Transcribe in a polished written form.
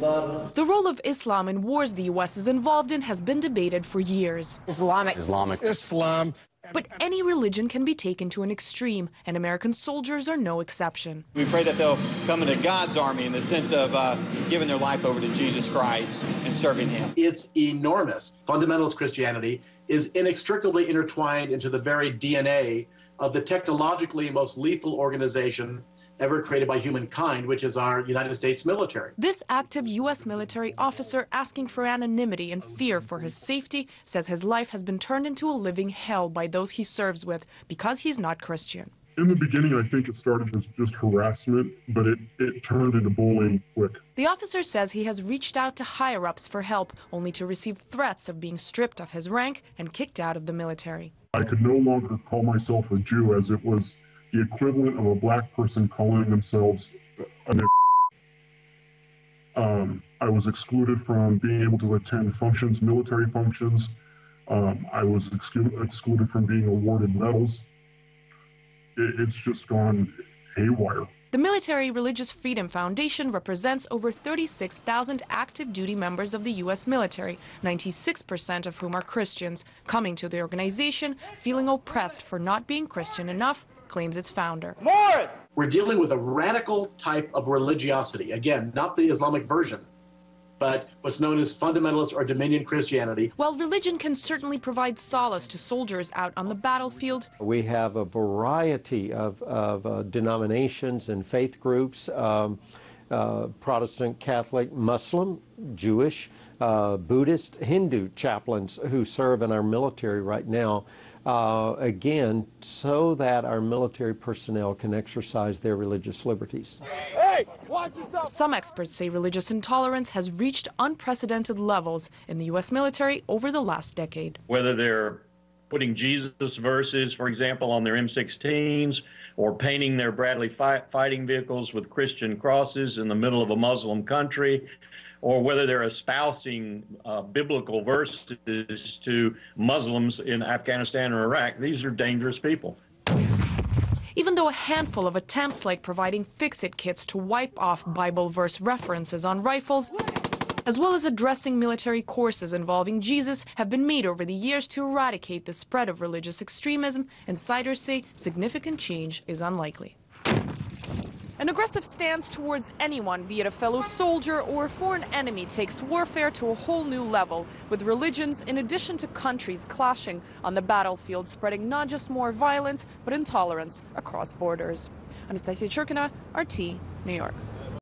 The role of Islam in wars the U.S. is involved in has been debated for years. Islam. But any religion can be taken to an extreme, and American soldiers are no exception. We pray that they'll come into God's army in the sense of giving their life over to Jesus Christ and serving Him. It's enormous. Fundamentalist Christianity is inextricably intertwined into the very DNA of the technologically most lethal organization ever created by humankind, which is our United States military. This active U.S. military officer, asking for anonymity and fear for his safety, says his life has been turned into a living hell by those he serves with because he's not Christian. In the beginning, I think it started as just harassment, but it turned into bullying quick. The officer says he has reached out to higher-ups for help, only to receive threats of being stripped of his rank and kicked out of the military. I could no longer call myself a Jew, as it was the equivalent of a black person calling themselves a I was excluded from being able to attend functions, military functions. I was excluded from being awarded medals. It's just gone haywire. The Military Religious Freedom Foundation represents over 36,000 active duty members of the U.S. military, 96% of whom are Christians, coming to the organization feeling oppressed for not being Christian enough, claims its founder. Morris! We're dealing with a radical type of religiosity. Again, not the Islamic version, but what's known as fundamentalist or dominion Christianity. While religion can certainly provide solace to soldiers out on the battlefield, we have a variety of denominations and faith groups, Protestant, Catholic, Muslim, Jewish, Buddhist, Hindu chaplains who serve in our military right now. Again, so that our military personnel can exercise their religious liberties. Hey, watch yourself. Some experts say religious intolerance has reached unprecedented levels in the U.S. military over the last decade. Whether they're putting Jesus verses, for example, on their M16s, or painting their Bradley fighting vehicles with Christian crosses in the middle of a Muslim country, or whether they're espousing biblical verses to Muslims in Afghanistan or Iraq. These are dangerous people. Even though a handful of attempts like providing fix-it kits to wipe off Bible verse references on rifles, as well as addressing military courses involving Jesus, have been made over the years to eradicate the spread of religious extremism, insiders say significant change is unlikely. An aggressive stance towards anyone, be it a fellow soldier or a foreign enemy, takes warfare to a whole new level, with religions, in addition to countries, clashing on the battlefield, spreading not just more violence, but intolerance across borders. Anastasia Churkina, RT, New York.